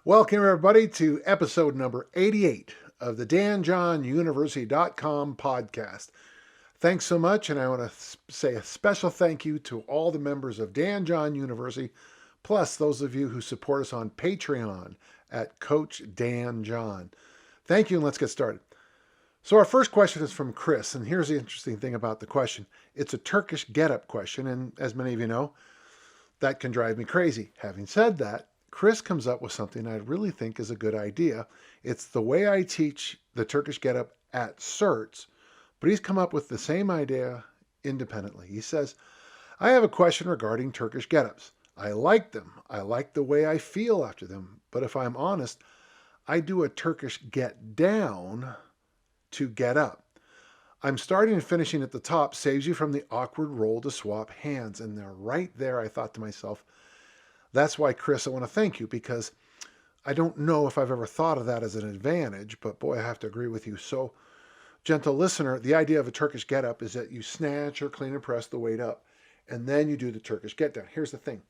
Welcome, everybody, to episode number 88 of the DanJohnUniversity.com podcast. Thanks so much, and I want to say a special thank you to all the members of Dan John University, plus those of you who support us on Patreon at Coach Dan John. Thank you, and let's get started. So our first question is from Chris, and here's the interesting thing about the question. It's a Turkish get-up question, and as many of you know, that can drive me crazy. Having said that, Chris comes up with something I really think is a good idea. It's the way I teach the Turkish get-up at Sots, but he's come up with the same idea independently. He says, I have a question regarding Turkish get-ups. I like them. I like the way I feel after them. But if I'm honest, I do a Turkish get down to get up. I'm starting and finishing at the top saves you from the awkward roll to swap hands. And they're right there. I thought to myself, that's why, Chris, I want to thank you, because I don't know if I've ever thought of that as an advantage, but boy, I have to agree with you. So, gentle listener, the idea of a Turkish get up is that you snatch or clean and press the weight up, and then you do the Turkish get down. Here's the thing.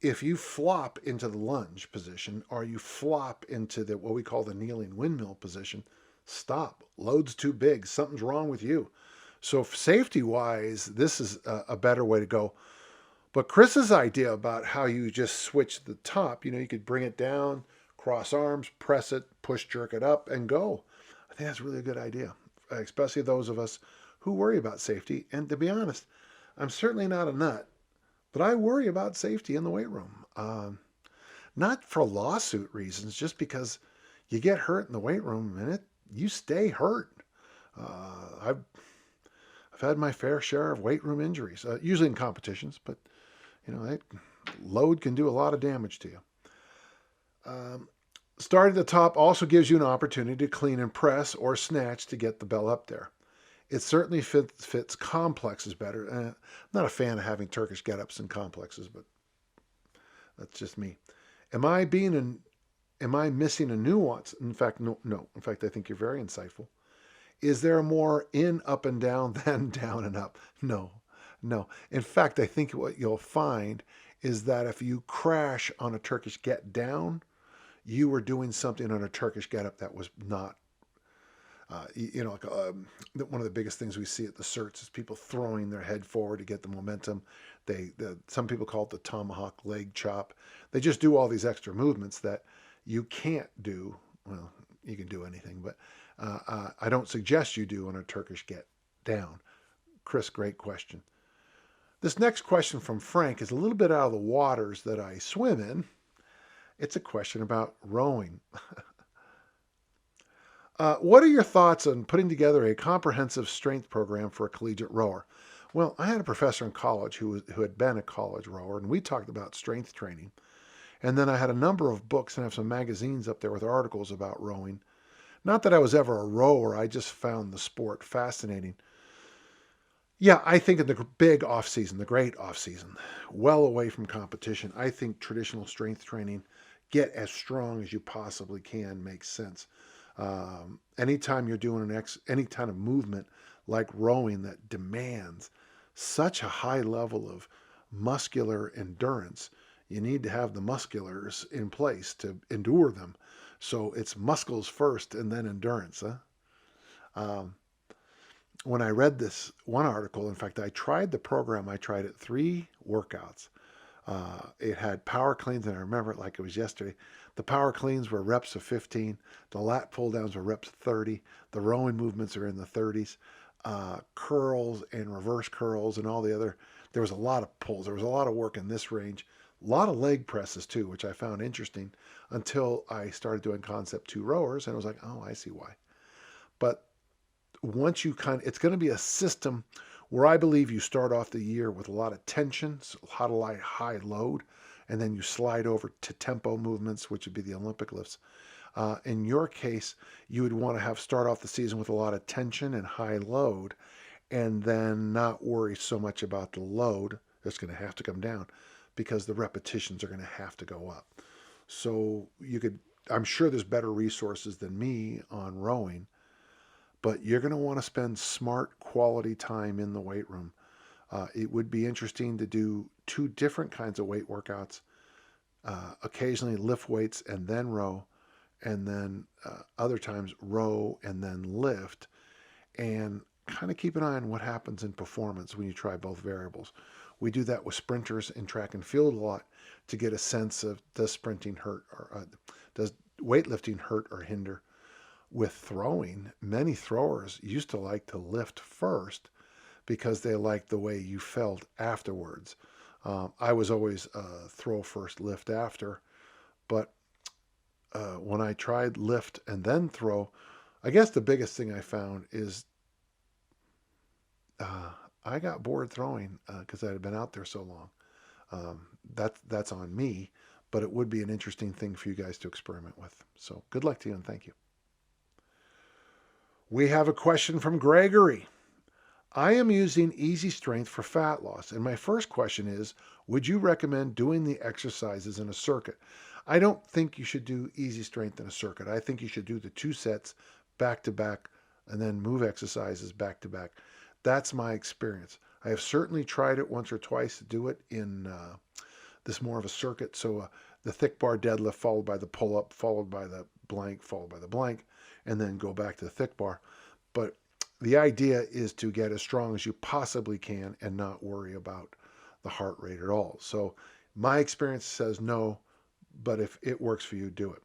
If you flop into the lunge position, or you flop into the what we call the kneeling windmill position, stop. Load's too big. Something's wrong with you. So safety-wise, this is a better way to go. But Chris's idea about how you just switch the top, you could bring it down, cross arms, press it, push, jerk it up, and go. I think that's really a good idea, especially those of us who worry about safety. And to be honest, I'm certainly not a nut, but I worry about safety in the weight room. Not for lawsuit reasons, just because you get hurt in the weight room and you stay hurt. I've had my fair share of weight room injuries, usually in competitions, but that load can do a lot of damage to you. Start at the top also gives you an opportunity to clean and press or snatch to get the bell up there. It certainly fits complexes better. I'm not a fan of having Turkish get-ups and complexes, but that's just me. Am I missing a nuance? In fact, no. In fact, I think you're very insightful. Is there more in, up, and down than down and up? No. In fact, I think what you'll find is that if you crash on a Turkish get down, you were doing something on a Turkish get up that was not, one of the biggest things we see at the Sots is people throwing their head forward to get the momentum. Some people call it the tomahawk leg chop. They just do all these extra movements that you can't do. Well, you can do anything, but I don't suggest you do on a Turkish get down. Chris, great question. This next question from Frank is a little bit out of the waters that I swim in. It's a question about rowing. What are your thoughts on putting together a comprehensive strength program for a collegiate rower? Well, I had a professor in college who had been a college rower, and we talked about strength training. And then I had a number of books and have some magazines up there with articles about rowing. Not that I was ever a rower, I just found the sport fascinating. Yeah, I think in the big off-season, the great off-season, well away from competition, I think traditional strength training, get as strong as you possibly can, makes sense. Anytime you're doing any kind of movement like rowing that demands such a high level of muscular endurance, you need to have the musculars in place to endure them. So it's muscles first and then endurance. When I read this one article, in fact, I tried the program. I tried it 3 workouts. It had power cleans, and I remember it like it was yesterday. The power cleans were reps of 15. The lat pull downs were reps of 30. The rowing movements are in the 30s. Curls and reverse curls and all the other. There was a lot of pulls. There was a lot of work in this range. A lot of leg presses too, which I found interesting until I started doing Concept 2 rowers, and I was like, oh, I see why. But once it's going to be a system where I believe you start off the year with a lot of tension, a lot of high load, and then you slide over to tempo movements, which would be the Olympic lifts. In your case, you would want to start off the season with a lot of tension and high load, and then not worry so much about the load that's going to have to come down because the repetitions are going to have to go up. So I'm sure there's better resources than me on rowing, but you're going to want to spend smart quality time in the weight room. It would be interesting to do 2 different kinds of weight workouts, occasionally lift weights and then row, and then other times row and then lift, and kind of keep an eye on what happens in performance when you try both variables. We do that with sprinters in track and field a lot to get a sense of does sprinting hurt or does weightlifting hurt or hinder. With throwing, many throwers used to like to lift first because they liked the way you felt afterwards. I was always throw first, lift after, but when I tried lift and then throw, I guess the biggest thing I found is I got bored throwing because I had been out there so long. That's on me, but it would be an interesting thing for you guys to experiment with. So good luck to you and thank you. We have a question from Gregory. I am using Easy Strength for fat loss, and my first question is, would you recommend doing the exercises in a circuit? I don't think you should do Easy Strength in a circuit. I think you should do the 2 sets back to back and then move exercises back to back. That's my experience. I have certainly tried it once or twice to do it in this more of a circuit. So the thick bar deadlift followed by the pull-up, followed by the blank, followed by the blank, and then go back to the thick bar. But the idea is to get as strong as you possibly can and not worry about the heart rate at all. So my experience says no, but if it works for you, do it.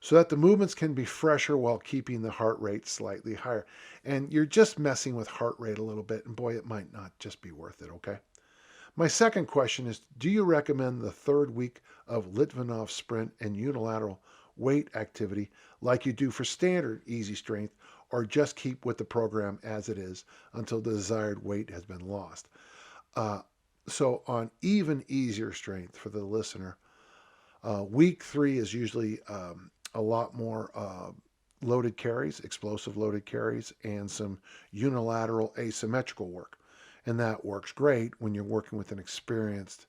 So that the movements can be fresher while keeping the heart rate slightly higher. And you're just messing with heart rate a little bit, and boy, it might not just be worth it, okay? My second question is, do you recommend the 3rd week of Litvinov sprint and unilateral weight activity like you do for standard easy strength, or just keep with the program as it is until the desired weight has been lost? So on even easier strength for the listener, week 3 is usually a lot more loaded carries, explosive loaded carries, and some unilateral asymmetrical work. And that works great when you're working with an experienced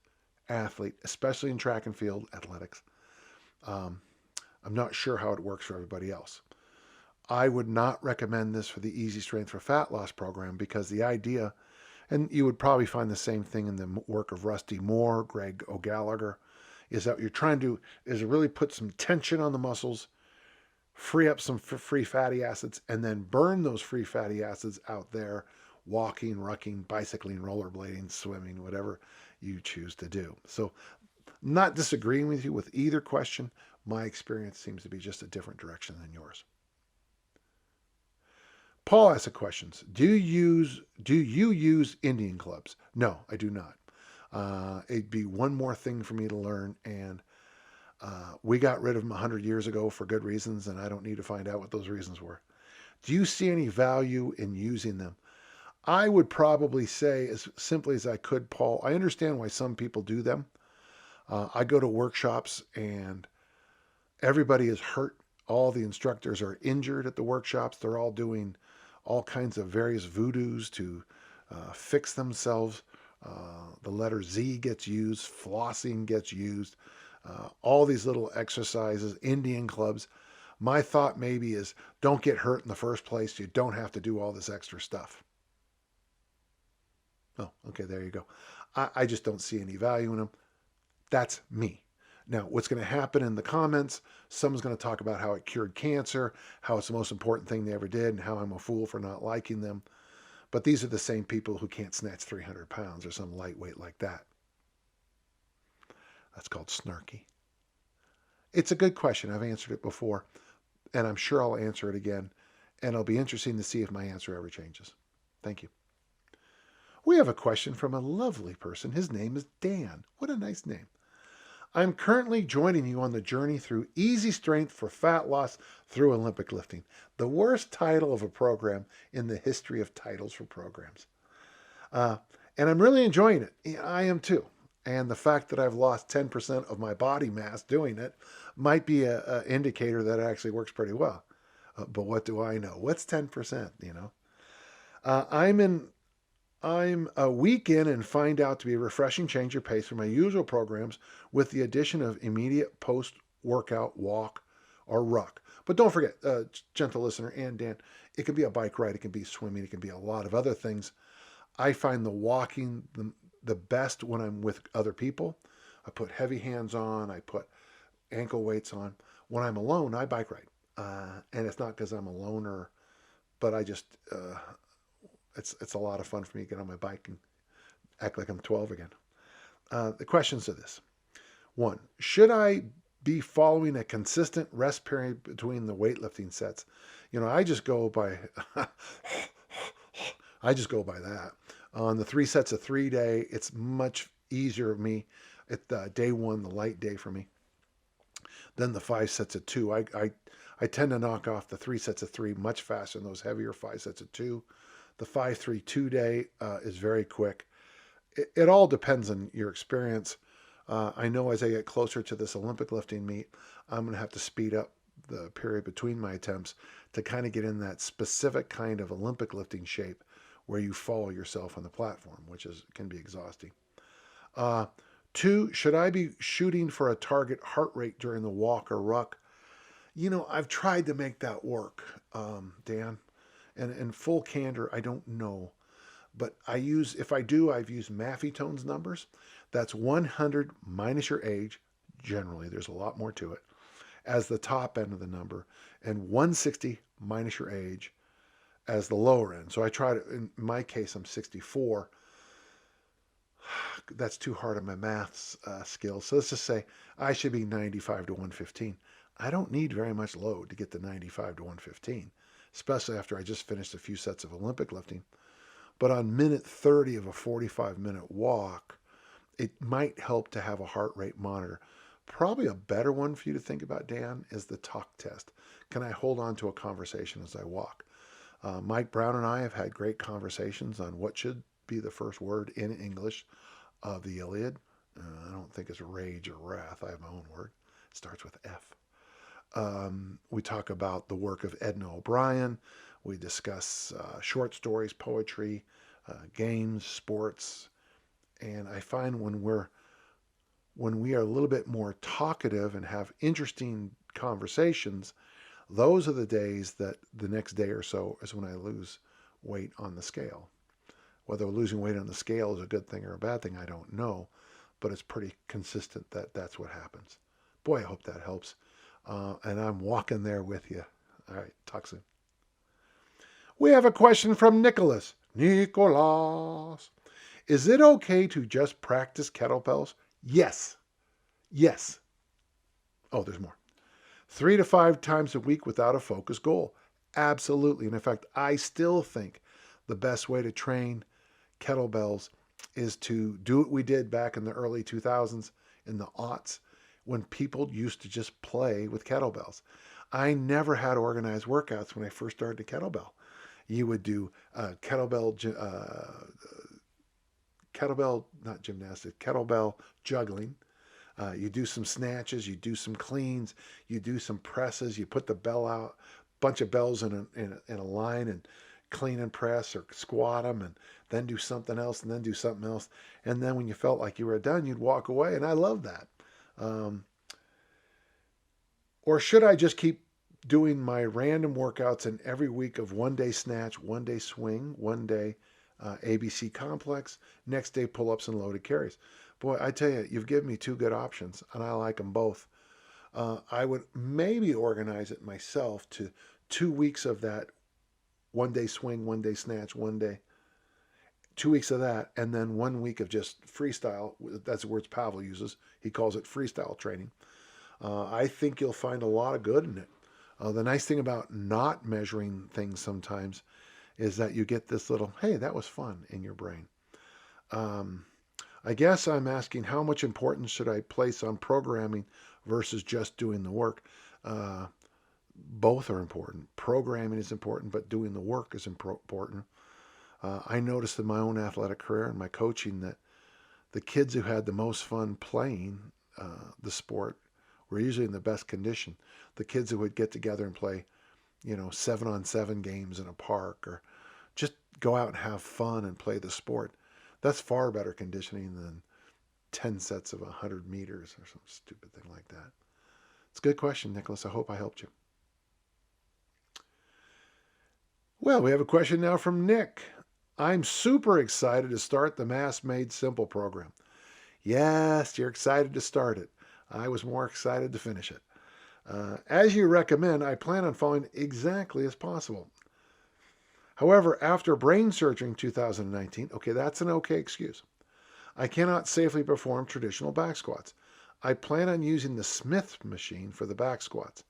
athlete, especially in track and field athletics. I'm not sure how it works for everybody else. I would not recommend this for the Easy Strength for Fat Loss program because the idea, and you would probably find the same thing in the work of Rusty Moore, Greg O'Gallagher, is that what you're trying to do is really put some tension on the muscles, free up some free fatty acids, and then burn those free fatty acids out there, walking, rucking, bicycling, rollerblading, swimming, whatever you choose to do. So not disagreeing with you with either question. My experience seems to be just a different direction than yours. Paul asks the questions. Do you use Indian clubs? No, I do not. It'd be one more thing for me to learn, and we got rid of them 100 years ago for good reasons, and I don't need to find out what those reasons were. Do you see any value in using them? I would probably say, as simply as I could, Paul, I understand why some people do them. I go to workshops, and everybody is hurt. All the instructors are injured at the workshops. They're all doing all kinds of various voodoos to fix themselves. The letter Z gets used, flossing gets used, all these little exercises, Indian clubs. My thought maybe is don't get hurt in the first place. You don't have to do all this extra stuff. Oh, okay, there you go. I just don't see any value in them. That's me. Now, what's going to happen in the comments, someone's going to talk about how it cured cancer, how it's the most important thing they ever did, and how I'm a fool for not liking them. But these are the same people who can't snatch 300 pounds or some lightweight like that. That's called snarky. It's a good question. I've answered it before, and I'm sure I'll answer it again, and it'll be interesting to see if my answer ever changes. Thank you. We have a question from a lovely person. His name is Dan. What a nice name. I'm currently joining you on the journey through Easy Strength for Fat Loss through Olympic Lifting, the worst title of a program in the history of titles for programs. And I'm really enjoying it. I am too. And the fact that I've lost 10% of my body mass doing it might be an indicator that it actually works pretty well. But what do I know? What's 10%, you know? I'm a week in and find out to be a refreshing change of pace from my usual programs with the addition of immediate post-workout walk or ruck. But don't forget, gentle listener and Dan, it can be a bike ride, it can be swimming, it can be a lot of other things. I find the walking the best when I'm with other people, I put heavy hands on. I put ankle weights on. When I'm alone, I bike ride. And it's not because I'm a loner, but I just, it's a lot of fun for me to get on my bike and act like I'm 12 again. The questions are this. One, should I be following a consistent rest period between the weightlifting sets? I just go by, that. On the 3 sets of 3 day, it's much easier of me at day 1, the light day for me, than the 5 sets of 2. I tend to knock off the 3 sets of 3 much faster than those heavier 5 sets of 2. The 5-3-2 day is very quick. It all depends on your experience. I know as I get closer to this Olympic lifting meet, I'm going to have to speed up the period between my attempts to kind of get in that specific kind of Olympic lifting shape where you follow yourself on the platform, which can be exhausting. 2, should I be shooting for a target heart rate during the walk or ruck? I've tried to make that work, Dan. And in full candor, I don't know. But I've used Maffei-Tone's numbers. That's 100 minus your age. Generally, there's a lot more to it, as the top end of the number, and 160 minus your age as the lower end. So I try to, in my case, I'm 64. That's too hard on my maths skills. So let's just say I should be 95 to 115. I don't need very much load to get to 95 to 115, especially after I just finished a few sets of Olympic lifting. But on minute 30 of a 45-minute walk, it might help to have a heart rate monitor. Probably a better one for you to think about, Dan, is the talk test. Can I hold on to a conversation as I walk? Mike Brown and I have had great conversations on what should be the first word in English of the Iliad. I don't think it's rage or wrath. I have my own word. It starts with F. We talk about the work of Edna O'Brien. We discuss short stories, poetry, games, sports. And I find when we are a little bit more talkative and have interesting conversations, those are the days that the next day or so is when I lose weight on the scale. Whether losing weight on the scale is a good thing or a bad thing, I don't know. But it's pretty consistent that that's what happens. Boy, I hope that helps. And I'm walking there with you. All right, talk soon. We have a question from Nicholas. Nicholas. Is it okay to just practice kettlebells? Yes. Yes. Oh, there's more. 3 to 5 times a week without a focused goal. Absolutely. And in fact, I still think the best way to train kettlebells is to do what we did back in the early 2000s, in the aughts, when people used to just play with kettlebells. I never had organized workouts when I first started the kettlebell. You would do kettlebell juggling. You do some snatches, you do some cleans, you do some presses, you put the bell out, bunch of bells in a line and clean and press or squat them, and then do something else and then do something else. And then when you felt like you were done, you'd walk away. And I love that. Or should I just keep doing my random workouts in every week of 1 day snatch, 1 day swing, 1 day ABC complex, next day pull-ups and loaded carries? Boy, I tell you, you've given me 2 good options, and I like them both. I would maybe organize it myself to 2 weeks of that 1 day swing, 1 day snatch, 1 day, 2 weeks of that, and then 1 week of just freestyle. That's the words Pavel uses. He calls it freestyle training. I think you'll find a lot of good in it. The nice thing about not measuring things sometimes is that you get this little, hey, that was fun in your brain. I guess I'm asking, how much importance should I place on programming versus just doing the work? Both are important. Programming is important, but doing the work is important. I noticed in my own athletic career and my coaching that the kids who had the most fun playing the sport were usually in the best condition. The kids who would get together and play, 7-on-7 games in a park, or just go out and have fun and play the sport, that's far better conditioning than 10 sets of 100 meters or some stupid thing like that. It's a good question, Nicholas. I hope I helped you. Well, we have a question now from Nick. I'm super excited to start the Mass Made Simple program. Yes, you're excited to start it. I was more excited to finish it. As you recommend, I plan on following exactly as possible. However, after brain surgery in 2019, okay, that's an okay excuse. I cannot safely perform traditional back squats. I plan on using the Smith machine for the back squats.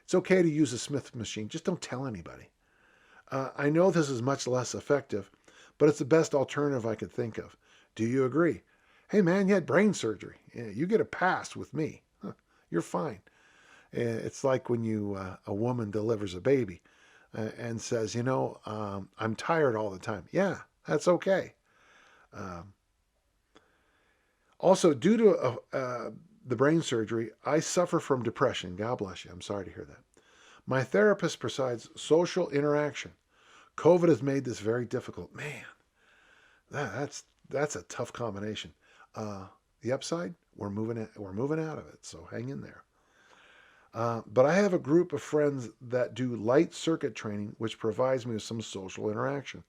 It's okay to use a Smith machine, just don't tell anybody. I know this is much less effective, but it's the best alternative I could think of. Do you agree? Hey man, you had brain surgery. Yeah, you get a pass with me. Huh, you're fine. It's like when a woman delivers a baby and says, I'm tired all the time. Yeah, that's okay. Um, Also, due to the brain surgery, I suffer from depression. God bless you. I'm sorry to hear that. My therapist presides social interaction. COVID has made this very difficult. Man, that's a tough combination. The upside, we're moving out of it. So hang in there. But I have a group of friends that do light circuit training, which provides me with some social interaction.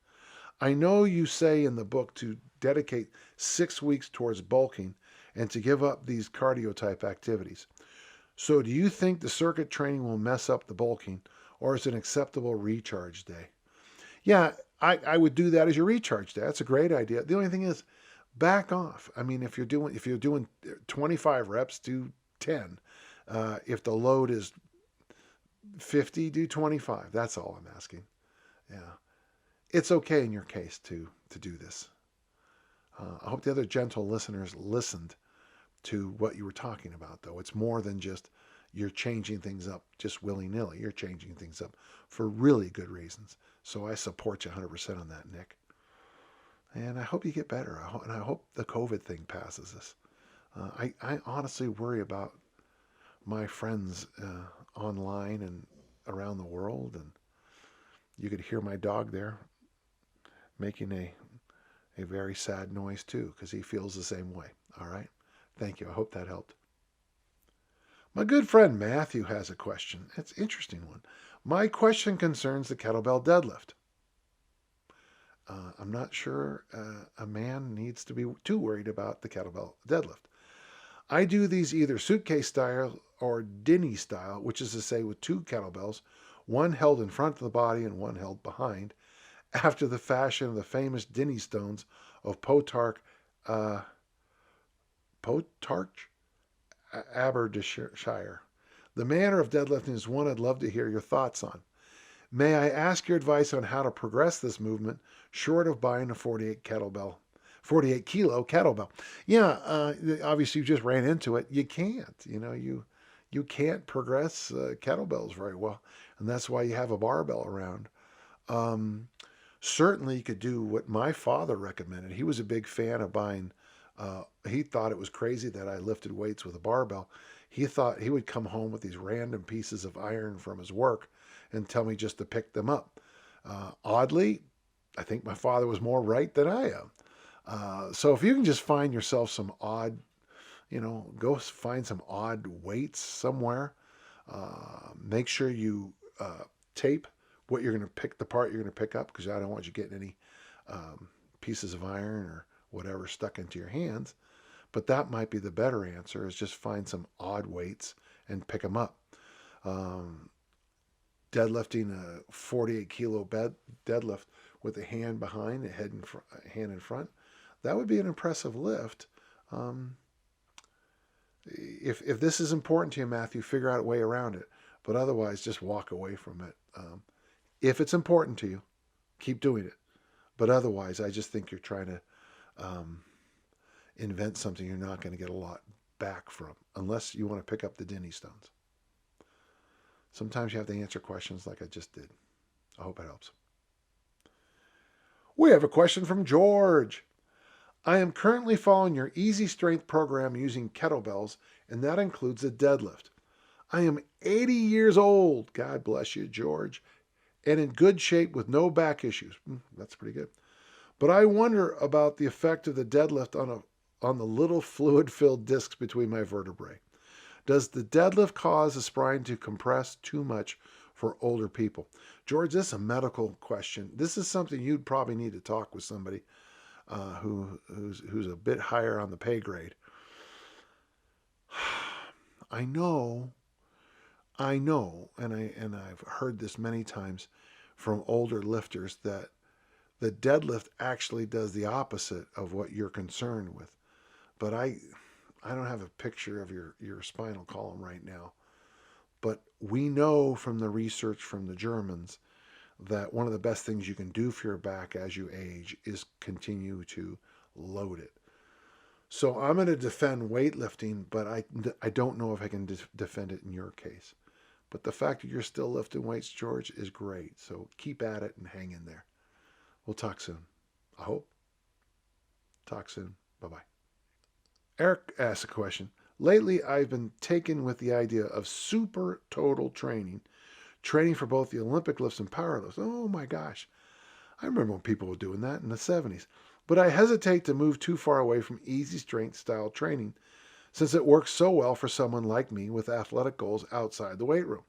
I know you say in the book to dedicate 6 weeks towards bulking and to give up these cardio type activities. So, do you think the circuit training will mess up the bulking, or is it an acceptable recharge day? Yeah, I would do that as your recharge day. That's a great idea. The only thing is, back off. I mean, if you're doing 25 reps, do 10. If the load is 50, do 25. That's all I'm asking. Yeah, it's okay in your case to do this. I hope the other gentle listeners listened to what you were talking about, though. It's more than just you're changing things up just willy-nilly. You're changing things up for really good reasons. So I support you 100% on that, Nick. And I hope you get better. And I hope the COVID thing passes us. I honestly worry about my friends online and around the world. And you could hear my dog there making a very sad noise too, because he feels the same way. All right. Thank you. I hope that helped. My good friend Matthew has a question. It's an interesting one. My question concerns the kettlebell deadlift. I'm not sure a man needs to be too worried about the kettlebell deadlift. I do these either suitcase style or Dinnie style, which is to say with two kettlebells, one held in front of the body and one held behind, after the fashion of the famous Dinnie stones of Potarch, Aberdeenshire. The manner of deadlifting is one I'd love to hear your thoughts on. May I ask your advice on how to progress this movement short of buying a 48 kilo kettlebell? Yeah, obviously you just ran into it. You can't, you can't progress kettlebells very well, and that's why you have a barbell around. Certainly you could do what my father recommended. He was a big fan of buying, he thought it was crazy that I lifted weights with a barbell. He thought he would come home with these random pieces of iron from his work and tell me just to pick them up. Oddly, I think my father was more right than I am. So if you can just find yourself some odd, go find some odd weights somewhere. Make sure you tape what you're going to pick, the part you're going to pick up, because I don't want you getting any pieces of iron or whatever stuck into your hands. But that might be the better answer, is just find some odd weights and pick them up. Deadlifting a 48 kilo deadlift with a hand behind, a hand in front, that would be an impressive lift. If this is important to you, Matthew, figure out a way around it. But otherwise, just walk away from it. If it's important to you, keep doing it. But otherwise, I just think you're trying to invent something you're not going to get a lot back from, unless you want to pick up the Dinnie stones. Sometimes you have to answer questions like I just did. I hope it helps. We have a question from George. I am currently following your easy strength program using kettlebells, and that includes a deadlift. I am 80 years old, God bless you, George, and in good shape with no back issues. That's pretty good. But I wonder about the effect of the deadlift on the little fluid-filled discs between my vertebrae. Does the deadlift cause the spine to compress too much for older people? George, this is a medical question. This is something you'd probably need to talk with somebody who's a bit higher on the pay grade. I know, and I've heard this many times from older lifters that the deadlift actually does the opposite of what you're concerned with. But I don't have a picture of your spinal column right now. But we know from the research from the Germans that one of the best things you can do for your back as you age is continue to load it. So I'm going to defend weightlifting, but I don't know if I can defend it in your case. But the fact that you're still lifting weights, George, is great. So keep at it and hang in there. We'll talk soon. I hope. Talk soon. Bye-bye. Eric asked a question. Lately, I've been taken with the idea of super total training for both the Olympic lifts and power lifts. Oh my gosh. I remember when people were doing that in the 70s. But I hesitate to move too far away from easy strength style training since it works so well for someone like me with athletic goals outside the weight room.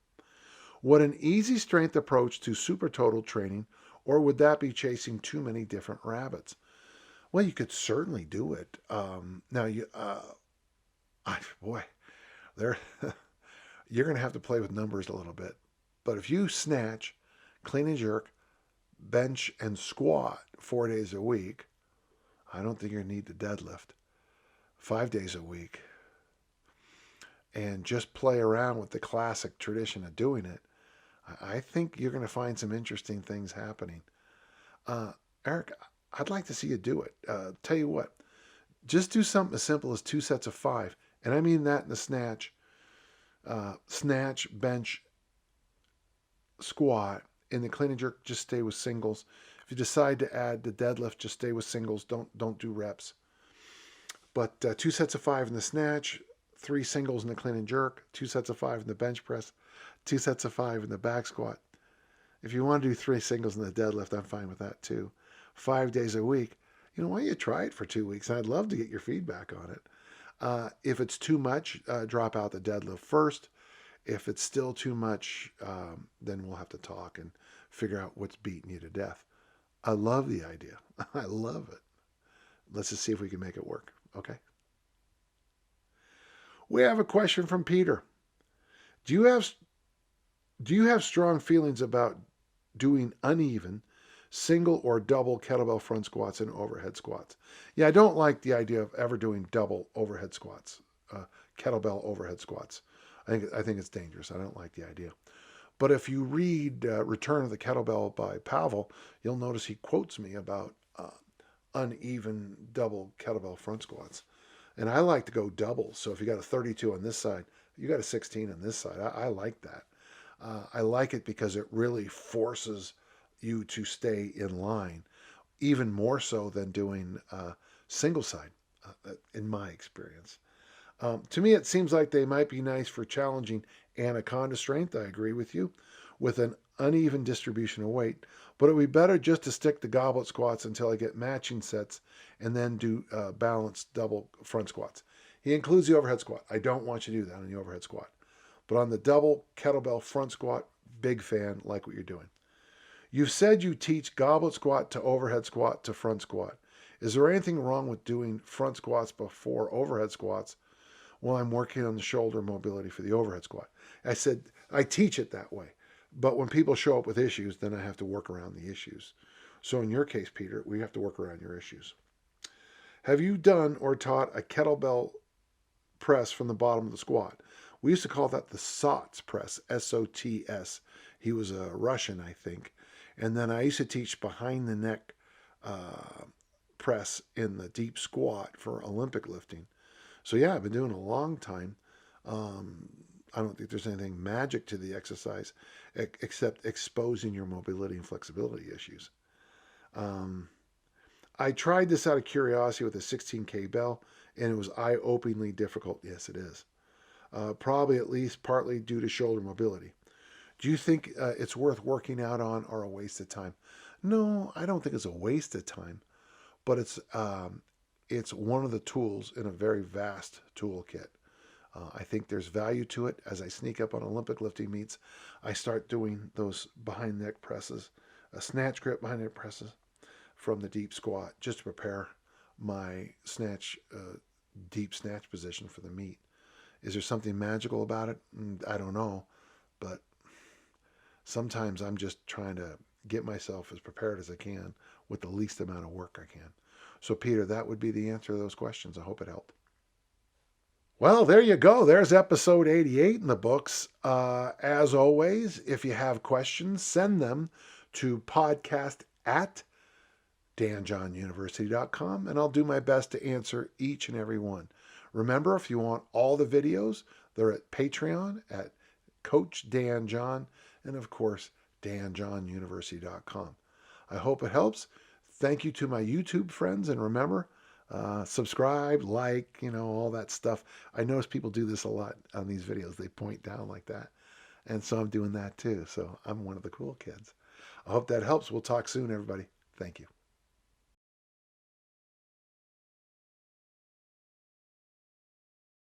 Would an easy strength approach to super total training, or would that be chasing too many different rabbits? Well, you could certainly do it. Now, boy, there, you're going to have to play with numbers a little bit. But if you snatch, clean and jerk, bench, and squat 4 days a week, I don't think you're going to need the deadlift 5 days a week. And just play around with the classic tradition of doing it, I think you're going to find some interesting things happening. Eric, I'd like to see you do it. Tell you what, just do something as simple as 2 sets of 5. And I mean that in the snatch, bench, squat. In the clean and jerk, just stay with singles. If you decide to add the deadlift, just stay with singles. Don't do reps. But 2 sets of 5 in the snatch, 3 singles in the clean and jerk, 2 sets of 5 in the bench press, 2 sets of 5 in the back squat. If you want to do 3 singles in the deadlift, I'm fine with that too. 5 days a week. Why don't you try it for 2 weeks? I'd love to get your feedback on it. If it's too much, drop out the deadlift first. If it's still too much, then we'll have to talk and figure out what's beating you to death. I love the idea. I love it. Let's just see if we can make it work. Okay. We have a question from Peter. Do you have strong feelings about doing uneven single or double kettlebell front squats and overhead squats? Yeah, I don't like the idea of ever doing double overhead squats, kettlebell overhead squats. I think it's dangerous. I don't like the idea. But if you read Return of the Kettlebell by Pavel, you'll notice he quotes me about uneven double kettlebell front squats. And I like to go doubles. So if you got a 32 on this side, you got a 16 on this side. I like that. I like it because it really forces you to stay in line, even more so than doing single side, in my experience. To me, it seems like they might be nice for challenging anaconda strength. I agree with you, with an uneven distribution of weight. But it would be better just to stick to goblet squats until I get matching sets and then do balanced double front squats. He includes the overhead squat. I don't want you to do that on the overhead squat. But on the double kettlebell front squat, big fan, like what you're doing. You've said you teach goblet squat to overhead squat to front squat. Is there anything wrong with doing front squats before overhead squats while I'm working on the shoulder mobility for the overhead squat? I said, I teach it that way. But when people show up with issues, then I have to work around the issues. So in your case, Peter, we have to work around your issues. Have you done or taught a kettlebell press from the bottom of the squat? We used to call that the Sots press, S-O-T-S. He was a Russian, I think. And then I used to teach behind the neck press in the deep squat for Olympic lifting. So yeah, I've been doing it a long time. I don't think there's anything magic to the exercise except exposing your mobility and flexibility issues. I tried this out of curiosity with a 16K bell, and it was eye-openingly difficult. Yes, it is. Probably at least partly due to shoulder mobility. Do you think it's worth working out on or a waste of time? No, I don't think it's a waste of time, but it's one of the tools in a very vast toolkit. I think there's value to it. As I sneak up on Olympic lifting meets, I start doing those behind neck presses, snatch grip behind neck presses, from the deep squat just to prepare my snatch, deep snatch position for the meet. Is there something magical about it? I don't know, but sometimes I'm just trying to get myself as prepared as I can with the least amount of work I can. So, Peter, that would be the answer to those questions. I hope it helped. Well, there you go. There's episode 88 in the books. As always, if you have questions, send them to podcast@danjohnuniversity.com, and I'll do my best to answer each and every one. Remember, if you want all the videos, they're at Patreon at Coach Dan John, and of course, danjohnuniversity.com. I hope it helps. Thank you to my YouTube friends, and remember, subscribe, like, all that stuff. I notice people do this a lot on these videos. They point down like that. And so I'm doing that too. So I'm one of the cool kids. I hope that helps. We'll talk soon, everybody. Thank you.